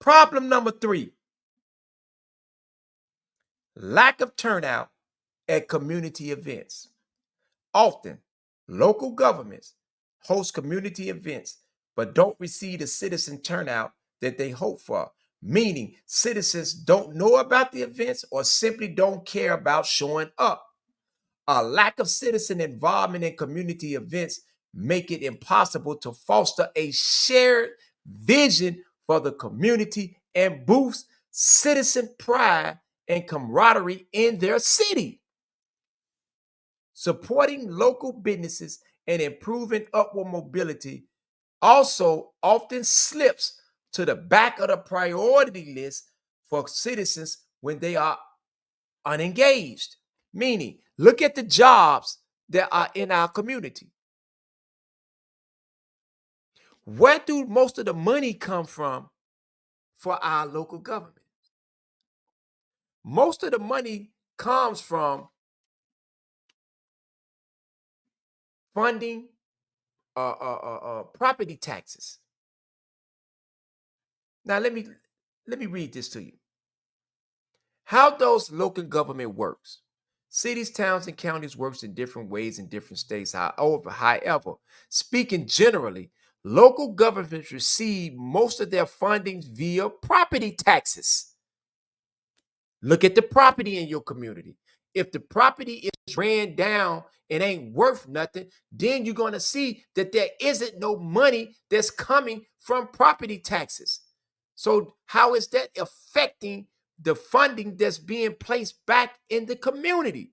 Problem number 3, lack of turnout at community events. Often, local governments host community events but don't receive the citizen turnout that they hope for, meaning citizens don't know about the events or simply don't care about showing up. A lack of citizen involvement in community events make it impossible to foster a shared vision for the community and boost citizen pride and camaraderie in their city. Supporting local businesses and improving upward mobility also often slips to the back of the priority list for citizens when they are unengaged. Meaning, look at the jobs that are in our community. Where do most of the money come from for our local government? Most of the money comes from funding property taxes. Now let me read this to you. How does local government works? Cities, towns, and counties works in different ways in different states. However, speaking generally, local governments receive most of their funding via property taxes. Look at the property in your community. If the property is ran down and ain't worth nothing, then you're going to see that there isn't no money that's coming from property taxes. So how is that affecting the funding that's being placed back in the community?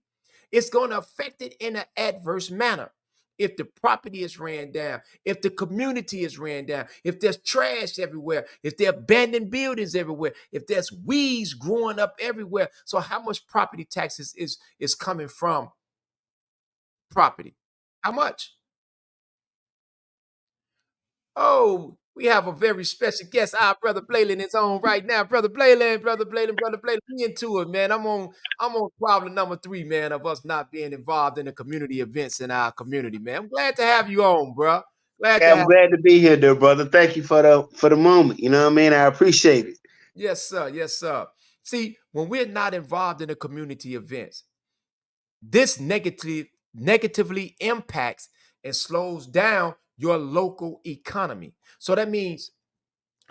It's going to affect it in an adverse manner. If the property is ran down, if the community is ran down, if there's trash everywhere, if there are abandoned buildings everywhere, if there's weeds growing up everywhere. So how much property taxes is coming from property? How much? Oh, we have a very special guest. Our brother Blayland is on right now. Brother Blayland, be into it, man. I'm on problem number 3, man, of us not being involved in the community events in our community, man. I'm glad to have you on, bro. Glad Yeah, to I'm have. glad to be here, dear brother. Thank you for the moment. You know what I mean? I appreciate it. Yes, sir. Yes, sir. See, when we're not involved in the community events, this negatively impacts and slows down your local economy. So that means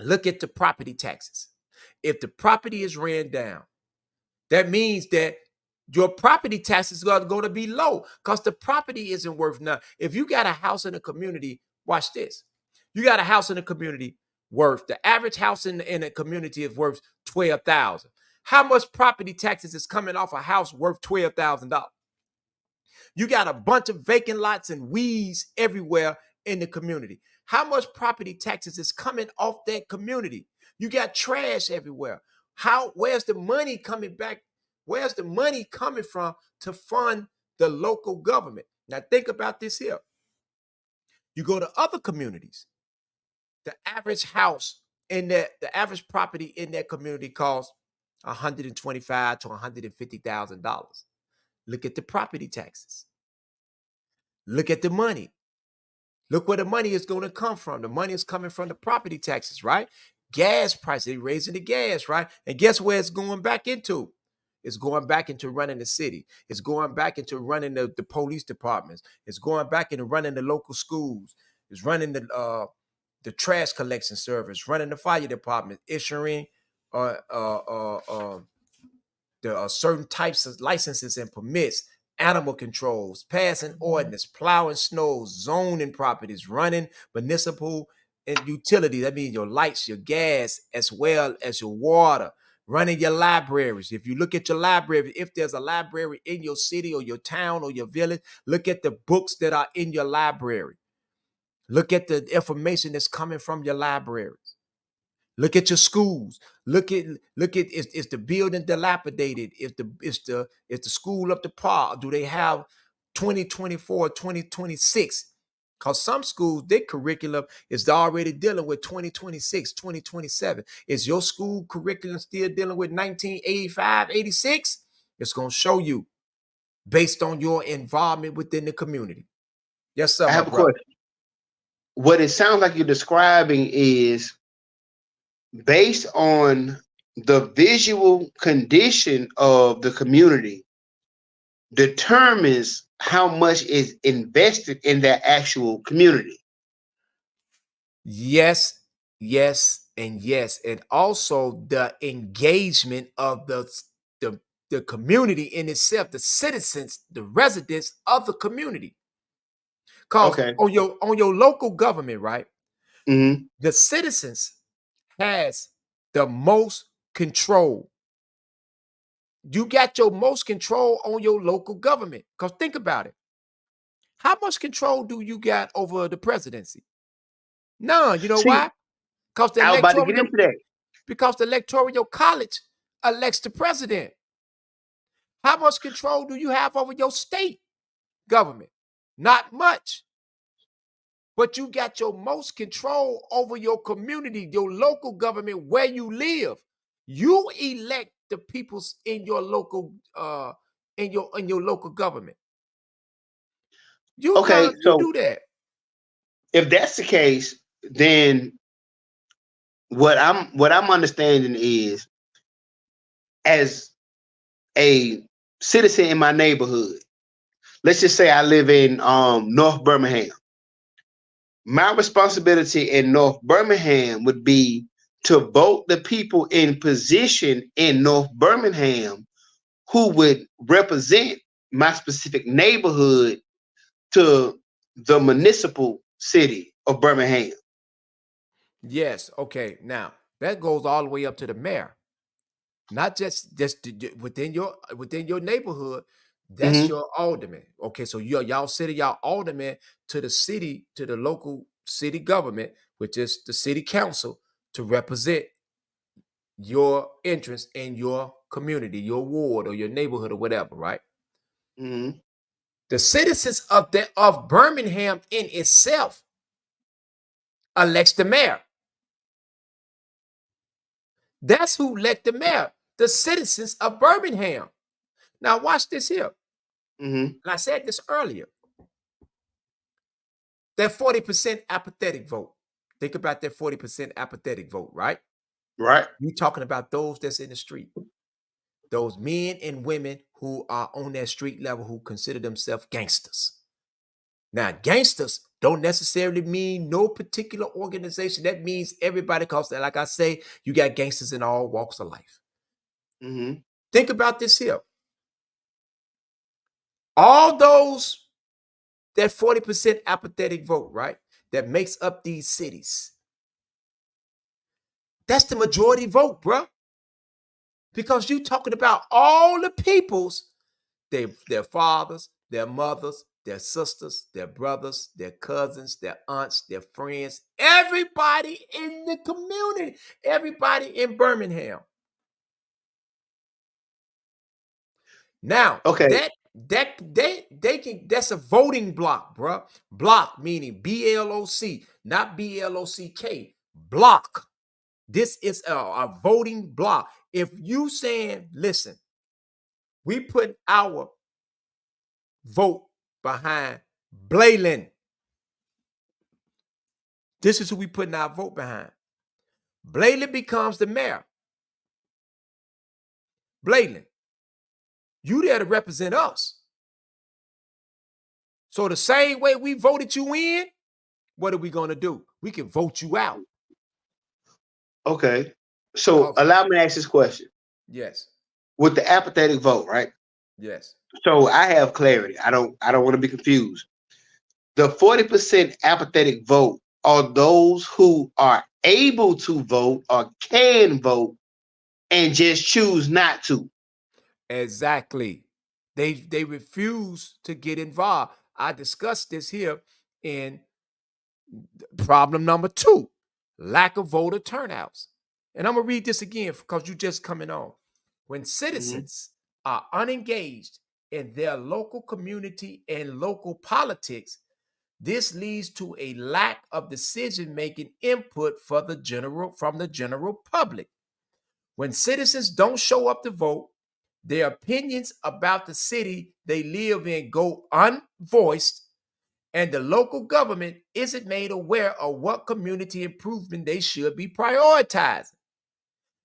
look at the property taxes. If the property is ran down, that means that your property taxes are going to be low because the property isn't worth nothing. If you got a house in a community, watch this. You got a house in a community worth, the average house in a community is worth 12,000. How much property taxes is coming off a house worth $12,000? You got a bunch of vacant lots and weeds everywhere in the community. How much property taxes is coming off that community? You got trash everywhere. Where's the money coming back? Where's the money coming from to fund the local government? Now think about this here. You go to other communities, the average house the average property in that community costs $125,000 to $150,000. Look at the property taxes. Look at the money. Look where the money is going to come from. The money is coming from the property taxes, right? Gas prices, they're raising the gas, right? And guess where it's going back into? It's going back into running the city. It's going back into running the police departments. It's going back into running the local schools. It's running the trash collection service, running the fire department, issuing uh, uh, uh, uh, there are certain types of licenses and permits, animal controls, passing ordinance, plowing snow, zoning properties, running municipal and utility. That means your lights, your gas, as well as your water, running your libraries. If you look at your library, if there's a library in your city or your town or your village, look at the books that are in your library. Look at the information that's coming from your libraries. Look at your schools. Look at is the building dilapidated? Is the school up to par? Do they have 2024, 2026? Because some schools, their curriculum is already dealing with 2026, 2027. Is your school curriculum still dealing with 1985, 86? It's going to show you based on your involvement within the community. Yes, sir, I my have a brother. question. What it sounds like you're describing is based on the visual condition of the community determines how much is invested in that actual community. Yes, yes, and yes. And also the engagement of the, the community in itself, the citizens, the residents of the community. Because Okay. on your local government, right, Mm-hmm. the citizens has the most control. You got your most control on your local government. Because think about it. How much control do you got over the presidency? None. You know See, why? Because I was about to get into that. the electoral college elects the president. How much control do you have over your state government? Not much. But you got your most control over your community, your local government, where you live. You elect the peoples in your local in your local government. Okay, You so do that. if that's the case, then what I'm understanding is, as a citizen in my neighborhood, let's just say I live in North Birmingham. My responsibility in North Birmingham would be to vote the people in position in North Birmingham who would represent my specific neighborhood to the municipal city of Birmingham. Yes. Okay. Now that goes all the way up to the mayor. Not just within your neighborhood. That's Hmm. your alderman. Okay, so y'all send y'all alderman to the city, to the local city government, which is the city council, to represent your interest in your community, your ward, or your neighborhood, or whatever. Right? Hmm. The citizens of Birmingham in itself elects the mayor. That's who elect the mayor. The citizens of Birmingham. Now watch this here. Hmm. And I said this earlier. That 40% apathetic vote. Think about that 40% apathetic vote, right? Right. You talking about those that's in the street. Those men and women who are on that street level who consider themselves gangsters. Now, gangsters don't necessarily mean no particular organization. That means everybody, because like I say, you got gangsters in all walks of life. Hmm. Think about this here. All those, that 40% apathetic vote, right? That makes up these cities. That's the majority vote, bro. Because you talking about all the peoples, their fathers, their mothers, their sisters, their brothers, their cousins, their aunts, their friends, everybody in the community, everybody in Birmingham. Now Okay. they can, that's a voting block, bro. Block meaning BLOC, not BLOCK. Block. This is a voting block. If you saying, listen, we put our vote behind Blayland. This is who we putting our vote behind. Blayland becomes the mayor. Blayland, you there to represent us. So the same way we voted you in, what are we gonna do? We can vote you out. Okay. So Cause allow me to ask this question. yes, With the apathetic vote, right? yes, So I have clarity. I don't want to be confused. The 40% apathetic vote are those who are able to vote or can vote and just choose not to. exactly. They refuse to get involved. I discussed this here in problem number 2, lack of voter turnouts. And I'm going to read this again because you just coming on. When Hmm. citizens are unengaged in their local community and local politics, this leads to a lack of decision-making input from the general public. When citizens don't show up to vote, their opinions about the city they live in go unvoiced, and the local government isn't made aware of what community improvement they should be prioritizing.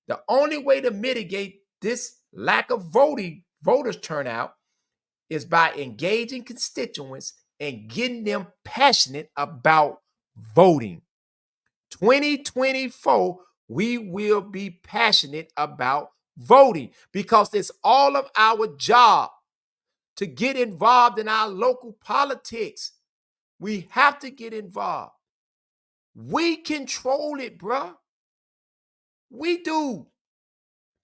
The only way to mitigate this lack of voters turnout is by engaging constituents and getting them passionate about voting. 2024, we will be passionate about voting because it's all of our job to get involved in our local politics. We have to get involved. We control it, bruh. We do.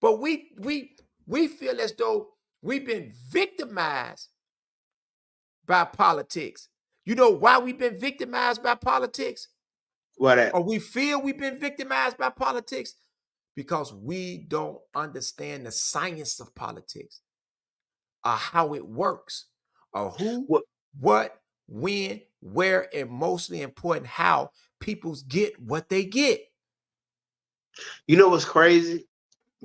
But we feel as though we've been victimized by politics. You know why we've been victimized by politics? What that? Or we feel we've been victimized by politics? Because we don't understand the science of politics, or how it works, or who, What what, when, where, and mostly important, how peoples get what they get. you know what's crazy?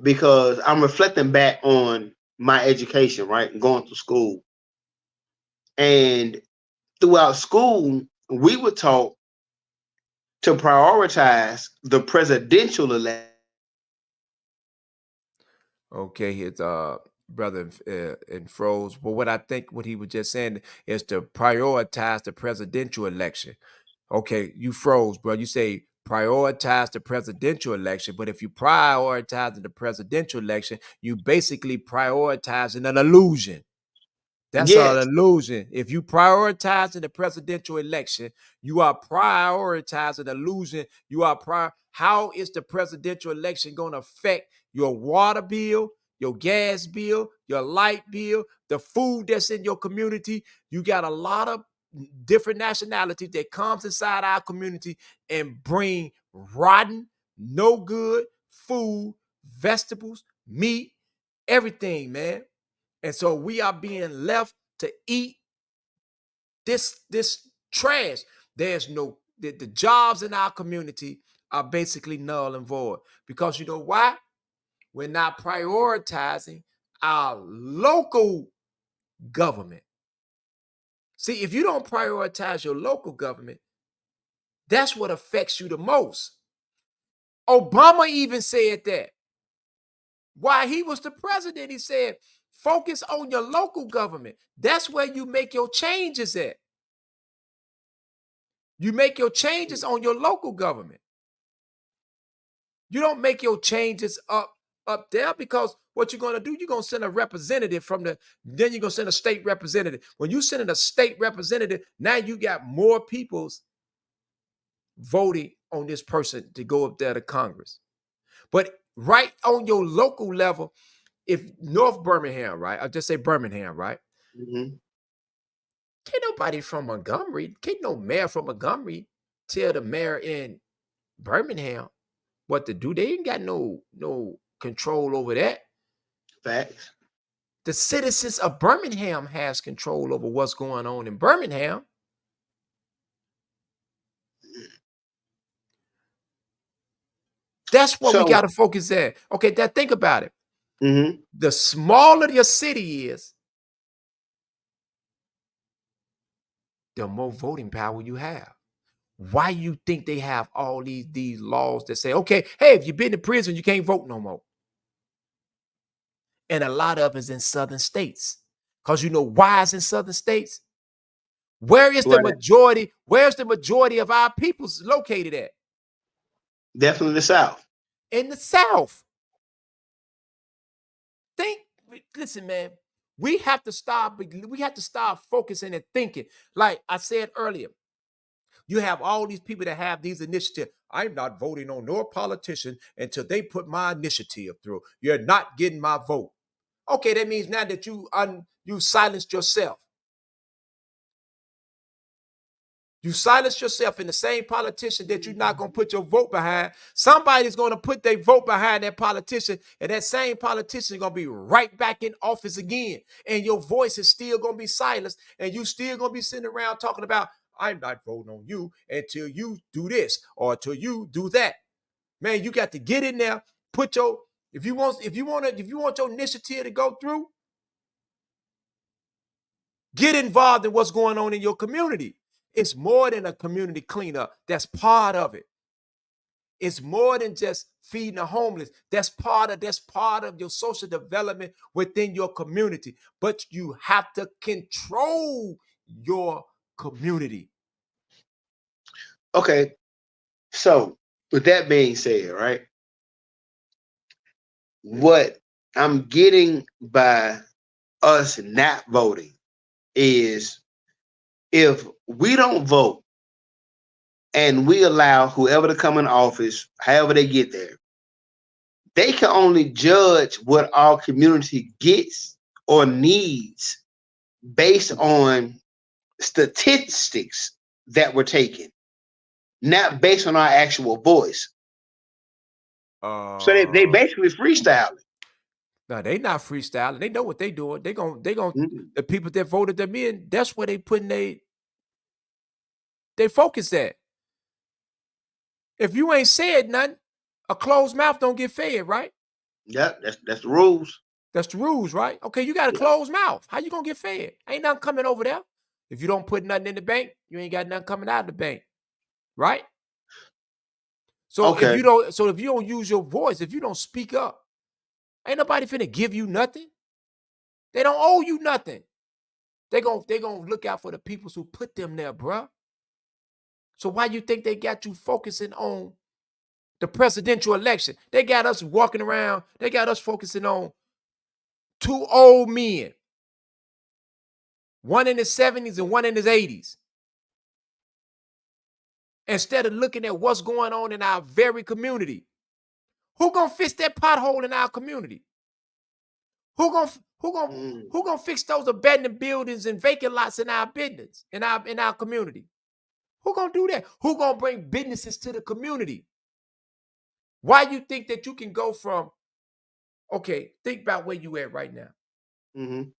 Because I'm reflecting back on my education, right? Going to school. And throughout school, we were taught to prioritize the presidential election. Okay, his brother in froze. But what I think what he was just saying is to prioritize the presidential election. Okay, you froze, bro. You say prioritize the presidential election, but if you prioritize the presidential election, you basically prioritizing an illusion. That's an Yes, illusion. If you prioritizing the presidential election, you are prioritizing illusion. You are how is the presidential election going to affect your water bill, your gas bill, your light bill, the food that's in your community? You got a lot of different nationalities that comes inside our community and bring rotten, no good food, vegetables, meat, everything, man. And so we are being left to eat this trash. There's no the jobs in our community are basically null and void. Because you know why? We're not prioritizing our local government. See, if you don't prioritize your local government, that's what affects you the most. Obama even said that. While he was the president, he said, focus on your local government. That's where you make your changes at. You make your changes on your local government. You don't make your changes up there, because what you're going to do, you're going to send a representative then you're going to send a state representative. When you send in a state representative, now you got more people's voting on this person to go up there to Congress. But right on your local level, if North Birmingham, right? I'll just say Birmingham, right? mm-hmm. Can't nobody from Montgomery, can't no mayor from Montgomery tell the mayor in Birmingham what to do. They ain't got no control over that. Facts. The citizens of Birmingham has control over what's going on in Birmingham. That's what we So, got to focus at. Okay, think about it. mm-hmm. The smaller your city is, the more voting power you have. Why you think they have all these laws that say, okay, hey, if you've been in prison, you can't vote no more? And a lot of it's in southern states. Because you know why it's in southern states? Where is the What? majority? Where's the majority of our peoples located at? Definitely the South. In the South. Think, listen, man. We have to stop. We have to start focusing and thinking. Like I said earlier, you have all these people that have these initiatives. I'm not voting on no politician until they put my initiative through. You're not getting my vote. Okay, that means now that you silenced yourself. You silence yourself in the same politician that you're not going to put your vote behind. Somebody's going to put their vote behind that politician, and that same politician is going to be right back in office again. And your voice is still going to be silenced, and you still going to be sitting around talking about, I'm not voting on you until you do this or until you do that. Man, you got to get in there, put your, if you want your initiative to go through, get involved in what's going on in your community. It's more than a community cleanup. That's part of it. It's more than just feeding the homeless. That's part of your social development within your community. But you have to control your community. Okay. So with that being said, right, what I'm getting by us not voting is if we don't vote and we allow whoever to come in office, however they get there, they can only judge what our community gets or needs based on statistics that were taken, not based on our actual voice. So they basically freestyling. No, they not freestyling. They know what they doing. They gon' Mm-hmm. the people that voted them in, that's where they putting they focus at. If you ain't said nothing, a closed mouth don't get fed, right? Yeah, that's the rules. That's the rules, right? Okay, you got a Yeah. closed mouth. How you gonna get fed? Ain't nothing coming over there. If you don't put nothing in the bank, you ain't got nothing coming out of the bank, right? So Okay. if you don't use your voice, if you don't speak up, ain't nobody finna give you nothing. They don't owe you nothing. They gonna look out for the people who put them there, bruh. So why you think they got you focusing on the presidential election? They got us walking around. They got us focusing on two old men, one in his 70s and one in his 80s. Instead of looking at what's going on in our very community. Who gonna fix that pothole in our community? Who gonna who gonna Mm. who gonna fix those abandoned buildings and vacant lots in our business, in our community? Who gonna do that? Who gonna bring businesses to the community? Why you think that you can go from, okay, think about where you at right now. Mm-hmm.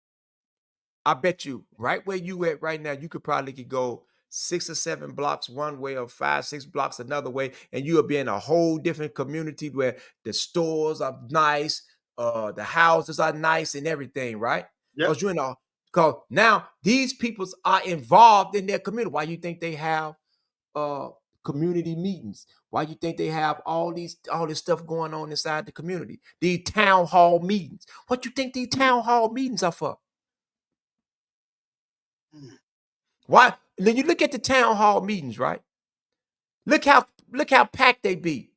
I bet you right where you at right now, you could go 6 or 7 blocks one way or 5, 6 blocks another way, and you'll be in a whole different community where the stores are nice, the houses are nice and everything, right? Yep. Because now these peoples are involved in their community. Why you think they have uh community meetings? Why you think they have all this stuff going on inside the community? These town hall meetings. What you think these town hall meetings are for? Mm. Why? Then you look at the town hall meetings, right? Look how packed they be.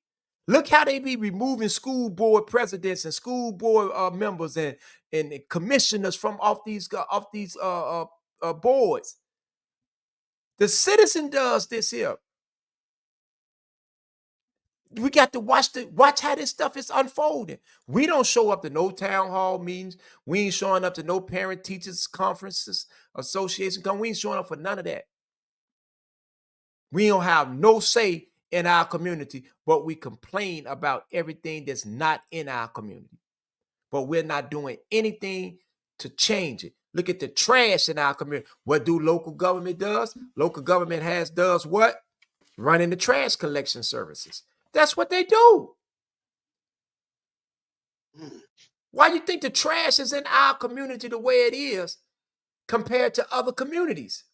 Look how they be removing school board presidents and school board members and commissioners from off these boards. The citizen does this here. We got to watch how this stuff is unfolding. We don't show up to no town hall meetings. We ain't showing up to no parent teachers conferences, association. We ain't showing up for none of that. We don't have no say in our community, but we complain about everything that's not in our community. But we're not doing anything to change it. Look at the trash in our community. What do local government does? Local government does what? Running the trash collection services. That's what they do. Mm. Why do you think the trash is in our community the way it is compared to other communities?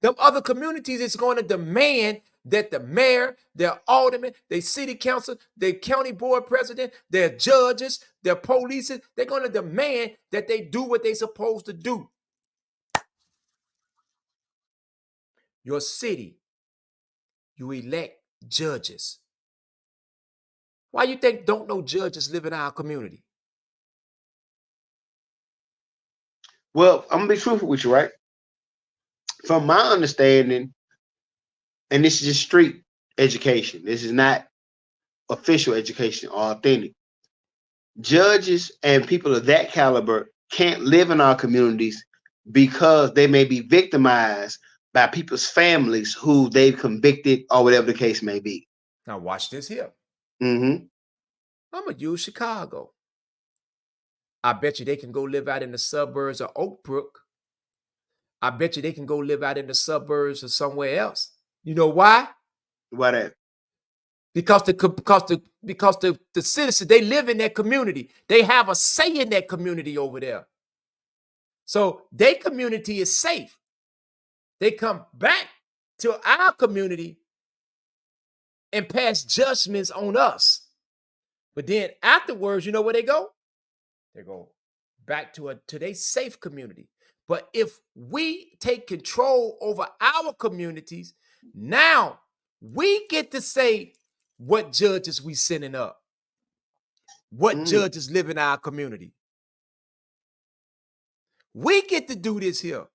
Them other communities is going to demand that the mayor, their alderman, their city council, their county board president, their judges, their police, they're going to demand that they do what they're supposed to do. Your city, you elect judges. Why you think don't no judges live in our community? Well, I'm gonna be truthful with you, right? From my understanding, and this is just street education. This is not official education or authentic. Judges and people of that caliber can't live in our communities because they may be victimized by people's families who they've convicted or whatever the case may be. Now watch this here. Mm-hmm. I'm going to use Chicago. I bet you they can go live out in the suburbs of Oak Brook. I bet you they can go live out in the suburbs or somewhere else. You know why? Why that? Because the citizens, they live in that community. They have a say in that community over there. So their community is safe. They come back to our community and pass judgments on us. But then afterwards, you know where they go? They go back to their safe community. But if we take control over our communities, now we get to say what judges we sending up, what judges live in our community. We get to do this here.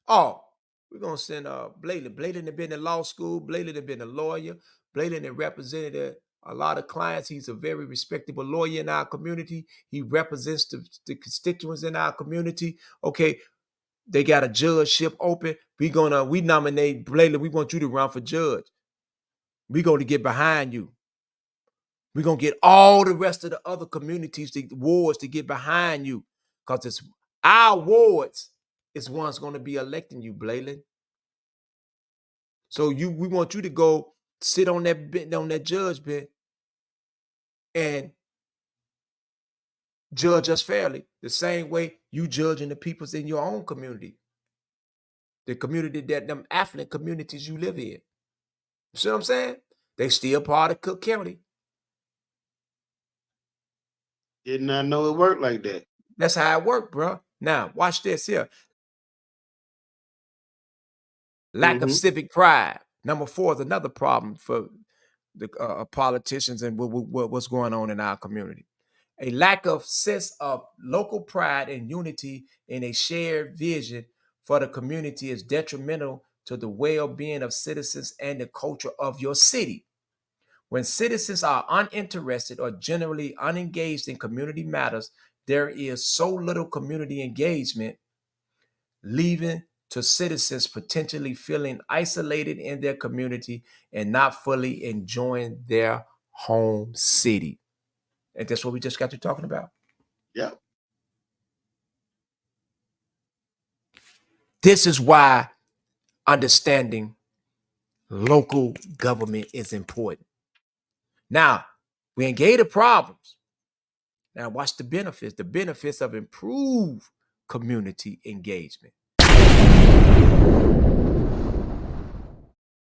Oh, we're gonna send Blaylen. Blaylen had been in law school. Blaylen had been a lawyer. Blaylen had represented a lot of clients. He's a very respectable lawyer in our community. He represents the constituents in our community. Okay, they got a judgeship open. We nominate Blaylen. We want you to run for judge. We're going to get behind you. We're going to get all the rest of the other communities, the wards, to get behind you. Because it's our wards is one's going to be electing you, Blaylen. So we want you to go sit on that judge bench and judge us fairly, the same way you judging the peoples in your own community, the community that them affluent communities you live in. You see what I'm saying? They still part of Cook County. Did not know it worked like that. That's how it worked, bro. Now, watch this here. Lack of civic pride. Number 4 is another problem for the politicians and what's going on in our community. A lack of sense of local pride and unity in a shared vision for the community is detrimental to the well-being of citizens and the culture of your city. When citizens are uninterested or generally unengaged in community matters, there is so little community engagement, leaving to citizens potentially feeling isolated in their community and not fully enjoying their home city. And that's what we just got to talking about. Yep. This is why understanding local government is important. Now, we engage the problems. Now, watch the benefits of improved community engagement.